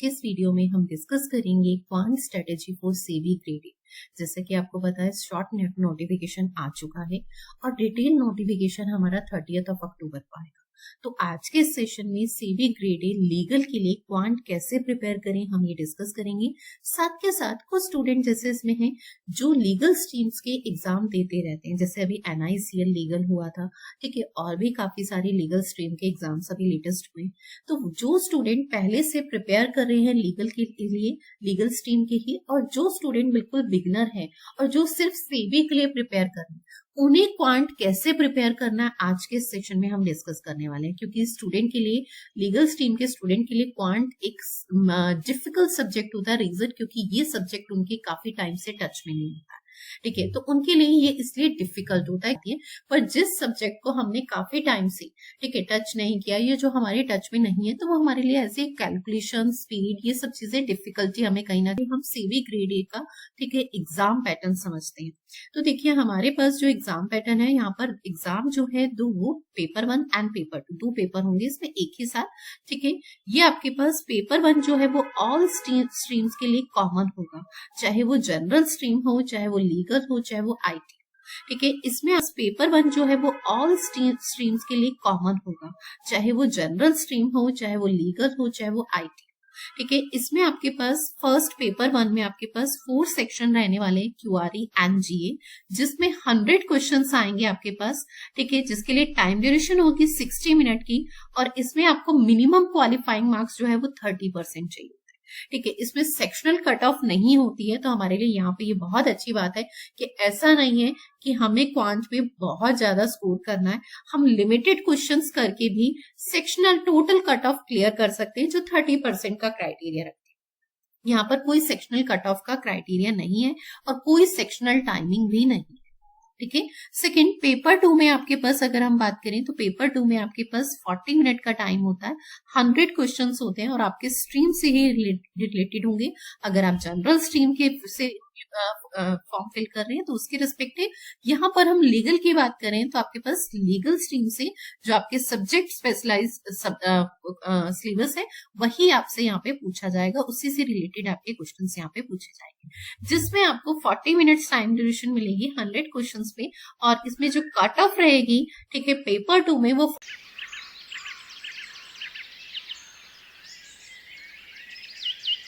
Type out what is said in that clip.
के इस वीडियो में हम डिस्कस करेंगे quant strategy for SEBI grading. जैसे कि आपको पता है शॉर्ट नोटिफिकेशन आ चुका है और डिटेल नोटिफिकेशन हमारा 30 अक्टूबर को आएगा। तो आज के सेशन में सेबी ग्रेड ए लीगल के लिए क्वांट कैसे प्रिपेयर करें हम ये डिस्कस करेंगे। साथ के साथ कुछ स्टूडेंट जैसे इसमें हैं जो लीगल स्ट्रीम्स के एग्जाम देते रहते हैं, जैसे अभी NICL लीगल हुआ था, ठीक है, और भी काफी सारी लीगल स्ट्रीम के एग्जाम्स अभी लेटेस्ट हुए। तो जो स्टूडेंट पहले से प्रिपेयर कर रहे हैं लीगल के लिए, लीगल स्ट्रीम के ही, और जो स्टूडेंट बिल्कुल बिगनर है और जो सिर्फ सेबी के लिए प्रिपेयर कर रहे हैं, उन्हें क्वांट कैसे प्रिपेयर करना है आज के सेशन में हम डिस्कस करने वाले हैं। क्योंकि स्टूडेंट के लिए, लीगल स्ट्रीम के स्टूडेंट के लिए क्वांट एक डिफिकल्ट सब्जेक्ट होता है। रीजन क्योंकि ये सब्जेक्ट उनके काफी टाइम से टच में नहीं होता, ठीक है, तो उनके लिए ये इसलिए डिफिकल्ट होता है। पर जिस सब्जेक्ट को हमने काफी टाइम से, ठीक है, टच नहीं किया, ये जो हमारे टच में नहीं है, तो वो हमारे लिए ऐसे कैलकुलेशन, स्पीड, ये सब चीजें डिफिकल्टी हमें कहीं ना कहीं हम सेबी ग्रेड ए का, ठीक है, एग्जाम पैटर्न समझते हैं। तो देखिए हमारे पास जो एग्जाम पैटर्न है, यहाँ पर एग्जाम जो है दो, पेपर 1 एंड पेपर 2, 2 पेपर होंगे इसमें एक ही साथ, ठीक है। ये आपके पास पेपर 1 जो है वो ऑल स्ट्रीम्स के लिए कॉमन होगा, चाहे वो जनरल स्ट्रीम हो, चाहे वो लीगल हो, चाहे वो IT, ठीक है। इसमें पेपर 1 जो है वो ऑल स्ट्रीम्स के लिए कॉमन होगा, चाहे वो जनरल स्ट्रीम हो, चाहे वो लीगल हो, चाहे वो IT, ठीक है। इसमें आपके पास फर्स्ट पेपर 1 में आपके पास 4 सेक्शन रहने वाले हैं, QRE एंड GA, जिसमें 100 क्वेश्चंस आएंगे आपके पास, ठीक है, जिसके लिए टाइम ड्यूरेशन होगी 60 मिनट की, और इसमें आपको मिनिमम क्वालिफाइंग मार्क्स जो है वो 30% चाहिए, ठीक है। इसमें सेक्शनल कट ऑफ नहीं होती है, तो हमारे लिए यहाँ पे ये बहुत अच्छी बात है कि ऐसा नहीं है कि हमें क्वांट में बहुत ज्यादा स्कोर करना है, हम लिमिटेड क्वेश्चंस करके भी sectional total cut off clear कर सकते हैं, जो 30% का क्राइटेरिया रखते हैं। यहाँ पर कोई सेक्शनल कट ऑफ का क्राइटेरिया नहीं है और कोई सेक्शनल टाइमिंग भी नहीं है, ठीक है। सेकेंड, पेपर 2 में आपके पास अगर हम बात करें तो पेपर 2 में आपके पास 40 मिनट का टाइम होता है, 100 क्वेश्चंस होते हैं और आपके स्ट्रीम से ही रिलेटेड होंगे। अगर आप जनरल स्ट्रीम के से फॉर्म फिल कर रहे हैं तो उसके रिस्पेक्टिव, यहाँ पर हम लीगल की बात करें तो आपके पास लीगल स्ट्रीम से जो आपके सब्जेक्ट स्पेशलाइज सिलेबस है वही आपसे यहाँ पे पूछा जाएगा, उसी से रिलेटेड आपके क्वेश्चंस यहाँ पे पूछे जाएंगे, जिसमें आपको 40 मिनट्स टाइम ड्यूरेशन मिलेगी 100 क्वेश्चंस पे, और इसमें जो कट ऑफ रहेगी, ठीक है, पेपर 2 में वो